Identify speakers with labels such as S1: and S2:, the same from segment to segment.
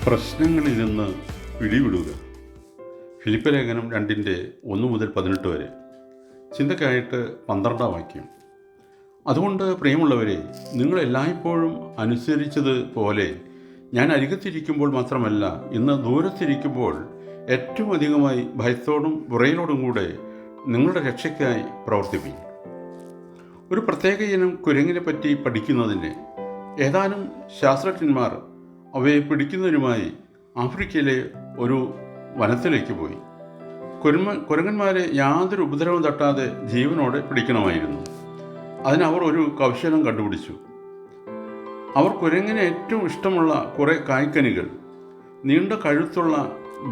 S1: പ്രശ്നങ്ങളിൽ നിന്ന് പിടിവിടുക. ഫിലിപ്പ് ലേഖനം 2:1-18 വരെ. ചിന്തയ്ക്കായിട്ട് 12-ാം വാക്യം. അതുകൊണ്ട് പ്രിയമുള്ളവരെ, നിങ്ങൾ എല്ലായ്പ്പോഴും അനുസരിച്ചത് പോലെ ഞാൻ അരികത്തിരിക്കുമ്പോൾ മാത്രമല്ല, ഇന്ന് ദൂരത്തിരിക്കുമ്പോൾ ഏറ്റവും അധികമായി ഭയത്തോടും വിറയലോടും കൂടെ നിങ്ങളുടെ രക്ഷയ്ക്കായി പ്രവർത്തിപ്പിക്കും. ഒരു പ്രത്യേക ഇനം കുരങ്ങിനെ പറ്റി പഠിക്കുന്നതിന് ഏതാനും ശാസ്ത്രജ്ഞന്മാർ അവയെ പിടിക്കുന്നതിനുമായി ആഫ്രിക്കയിലെ ഒരു വനത്തിലേക്ക് പോയി. കുരങ്ങന്മാരെ യാതൊരു ഉപദ്രവം തട്ടാതെ ജീവനോടെ പിടിക്കണമായിരുന്നു. അതിനവർ ഒരു കൗശലം കണ്ടുപിടിച്ചു. അവർ കുരങ്ങിന് ഏറ്റവും ഇഷ്ടമുള്ള കുറേ കായ്ക്കനികൾ നീണ്ട കഴുത്തുള്ള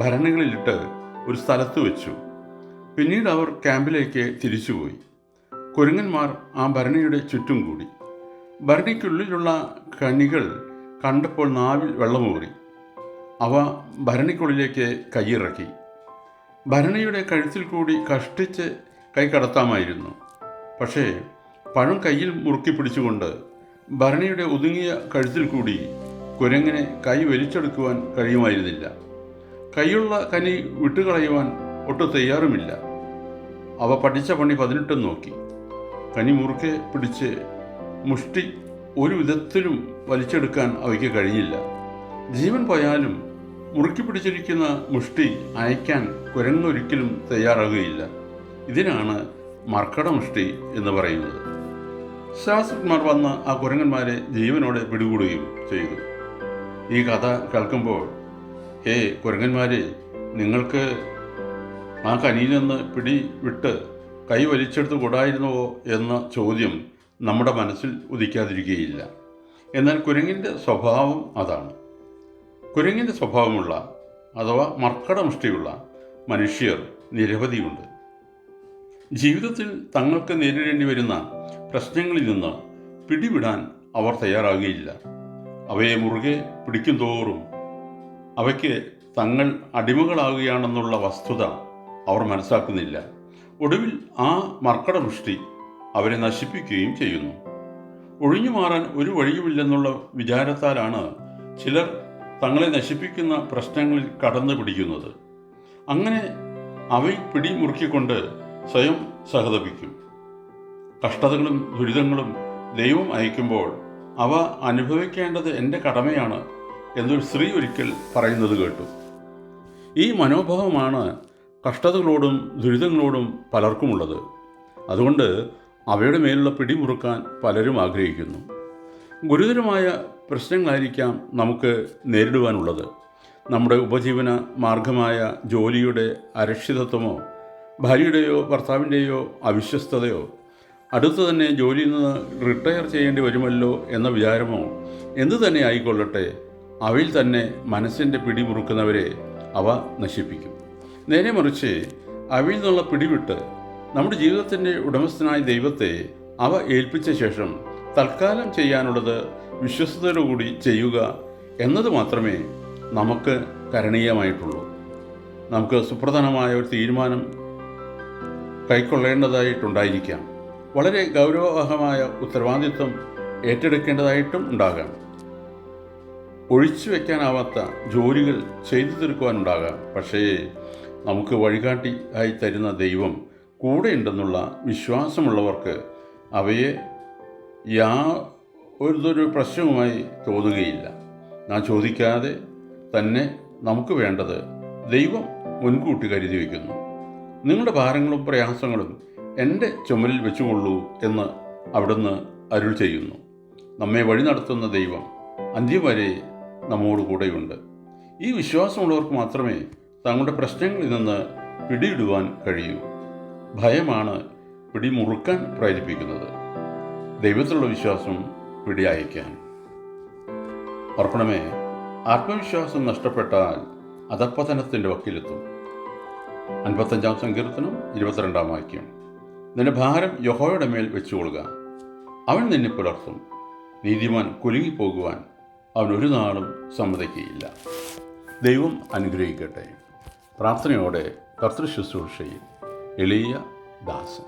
S1: ഭരണികളിലിട്ട് ഒരു സ്ഥലത്ത് വെച്ചു. പിന്നീട് അവർ ക്യാമ്പിലേക്ക് തിരിച്ചുപോയി. കുരങ്ങന്മാർ ആ ഭരണിയുടെ ചുറ്റും കൂടി. ഭരണിക്കുള്ളിലുള്ള കനികൾ കണ്ടപ്പോൾ നാവിൽ വെള്ളമൂറി. അവ ഭരണിക്കുള്ളിലേക്ക് കൈയിറക്കി. ഭരണിയുടെ കഴുത്തിൽ കൂടി കഷ്ടിച്ച് കൈ കടത്താമായിരുന്നു. പക്ഷേ പഴം കയ്യിൽ മുറുക്കി പിടിച്ചുകൊണ്ട് ഭരണിയുടെ ഒതുങ്ങിയ കഴുത്തിൽ കൂടി കുരങ്ങിനെ കൈ വലിച്ചെടുക്കുവാൻ കഴിയുമായിരുന്നില്ല. കൈയുള്ള കനി വിട്ടുകളയുവാൻ ഒട്ടും തയ്യാറുമില്ല. അവ പഠിച്ച പണി 18 നോക്കി. കനി മുറുക്കെ പിടിച്ച് മുഷ്ടി ഒരു വിധത്തിലും വലിച്ചെടുക്കാൻ അവയ്ക്ക് കഴിഞ്ഞില്ല. ജീവൻ പോയാലും മുറുക്കി പിടിച്ചിരിക്കുന്ന മുഷ്ടി അയക്കാൻ കുരങ്ങൊരിക്കലും തയ്യാറാകുകയില്ല. ഇതിനാണ് മർക്കടമുഷ്ടി എന്ന് പറയുന്നത്. ശാസ്ത്രജ്ഞന്മാർ വന്ന് ആ കുരങ്ങന്മാരെ ജീവനോടെ പിടികൂടുകയും ചെയ്തു. ഈ കഥ കേൾക്കുമ്പോൾ, ഹേ കുരങ്ങന്മാരെ, നിങ്ങൾക്ക് ആ കനിയിൽ നിന്ന് പിടി വിട്ട് കൈ വലിച്ചെടുത്ത് കൂടായിരുന്നുവോ എന്ന ചോദ്യം നമ്മുടെ മനസ്സിൽ ഉദിക്കാതിരിക്കുകയില്ല. എന്നാൽ കുരങ്ങിൻ്റെ സ്വഭാവം അതാണ്. കുരങ്ങിൻ്റെ സ്വഭാവമുള്ള അഥവാ മർക്കടമുഷ്ടിയുള്ള മനുഷ്യർ നിരവധിയുണ്ട്. ജീവിതത്തിൽ തങ്ങൾക്ക് നേരിടേണ്ടി വരുന്ന പ്രശ്നങ്ങളിൽ നിന്ന് പിടിവിടാൻ അവർ തയ്യാറാകുകയില്ല. അവയെ മുറുകെ പിടിക്കും തോറും അവയ്ക്ക് തങ്ങൾ അടിമകളാകുകയാണെന്നുള്ള വസ്തുത അവർ മനസ്സിലാക്കുന്നില്ല. ഒടുവിൽ ആ മർക്കടമുഷ്ടി അവരെ നശിപ്പിക്കുകയും ചെയ്യുന്നു. ഒഴിഞ്ഞു മാറാൻ ഒരു വഴിയുമില്ലെന്നുള്ള വിചാരത്താലാണ് ചിലർ തങ്ങളെ നശിപ്പിക്കുന്ന പ്രശ്നങ്ങളിൽ കടന്നു പിടിക്കുന്നത്. അങ്ങനെ അവയിൽ പിടിമുറുക്കിക്കൊണ്ട് സ്വയം സഹതപിക്കും. കഷ്ടതകളും ദുരിതങ്ങളും ദൈവം അയക്കുമ്പോൾ അവ അനുഭവിക്കേണ്ടത് എൻ്റെ കടമയാണ് എന്നൊരു സ്ത്രീ ഒരിക്കൽ പറയുന്നത് കേട്ടു. ഈ മനോഭാവമാണ് കഷ്ടതകളോടും ദുരിതങ്ങളോടും പലർക്കുമുള്ളത്. അതുകൊണ്ട് അവയുടെ മേലുള്ള പിടിമുറുക്കാൻ പലരും ആഗ്രഹിക്കുന്നു. ഗുരുതരമായ പ്രശ്നങ്ങളായിരിക്കാം നമുക്ക് നേരിടുവാനുള്ളത്. നമ്മുടെ ഉപജീവന മാർഗമായ ജോലിയുടെ അരക്ഷിതത്വമോ, ഭാര്യയുടെയോ ഭർത്താവിൻ്റെയോ അവിശ്വസ്തതയോ, അടുത്തു തന്നെ ജോലിയിൽ നിന്ന് റിട്ടയർ ചെയ്യേണ്ടി വരുമല്ലോ എന്ന വിചാരമോ എന്തു തന്നെ ആയിക്കൊള്ളട്ടെ, അവയിൽ തന്നെ മനസ്സിൻ്റെ പിടിമുറുക്കുന്നവരെ അവ നശിപ്പിക്കും. നേരെ മറിച്ച് അവയിൽ നിന്നുള്ള പിടിവിട്ട് നമ്മുടെ ജീവിതത്തിൻ്റെ ഉടമസ്ഥനായ ദൈവത്തെ അവ ഏൽപ്പിച്ച ശേഷം തൽക്കാലം ചെയ്യാനുള്ളത് വിശ്വസ്തയോടുകൂടി ചെയ്യുക എന്നത് മാത്രമേ നമുക്ക് കരണീയമായിട്ടുള്ളൂ. നമുക്ക് സുപ്രധാനമായ ഒരു തീരുമാനം കൈക്കൊള്ളേണ്ടതായിട്ടുണ്ടായിരിക്കാം. വളരെ ഗൗരവമായ ഉത്തരവാദിത്വം ഏറ്റെടുക്കേണ്ടതായിട്ടും ഉണ്ടാകാം. ഒഴിച്ചു വയ്ക്കാനാവാത്ത ജോലികൾ ചെയ്തു തീർക്കുവാനുണ്ടാകാം. പക്ഷേ നമുക്ക് വഴികാട്ടി ആയി തരുന്ന ദൈവം കൂടെയുണ്ടെന്നുള്ള വിശ്വാസമുള്ളവർക്ക് അവയെ യാതൊരു പ്രശ്നവുമായി തോന്നുകയില്ല. നാം ചോദിക്കാതെ തന്നെ നമുക്ക് വേണ്ടത് ദൈവം മുൻകൂട്ടി കരുതി വയ്ക്കുന്നു. നിങ്ങളുടെ ഭാരങ്ങളും പ്രയാസങ്ങളും എൻ്റെ ചുമലിൽ വെച്ചുകൊള്ളൂ എന്ന് അവിടുന്ന് അരുൾ ചെയ്യുന്നു. നമ്മെ വഴി നടത്തുന്ന ദൈവം അന്ത്യം വരെ നമ്മോട് കൂടെയുണ്ട്. ഈ വിശ്വാസമുള്ളവർക്ക് മാത്രമേ തങ്ങളുടെ പ്രശ്നങ്ങളിൽ നിന്ന് പിടിയിടുവാൻ കഴിയൂ. ഭയമാണ് പിടിമുറുക്കാൻ പ്രേരിപ്പിക്കുന്നത്, ദൈവത്തിലുള്ള വിശ്വാസം പിടിയയക്കാൻ. ഓർക്കണമേ, ആത്മവിശ്വാസം നഷ്ടപ്പെട്ടാൽ അധപ്പതനത്തിൻ്റെ വക്കിലെത്തും. 55-ാം സങ്കീർത്തനം 22-ാം വാക്യം. നിന്റെ ഭാരം യഹോവയുടെ മേൽ വെച്ചുകൊള്ളുക, അവൻ നിന്നെ പുലർത്തും. നീതിമാൻ കുലുങ്ങിപ്പോകുവാൻ അവൻ ഒരു നാളും സമ്മതിക്കുകയില്ല. ദൈവം അനുഗ്രഹിക്കട്ടെ. പ്രാർത്ഥനയോടെ കർത്തൃശുശ്രൂഷയിൽ എളിയ ദാസൻ.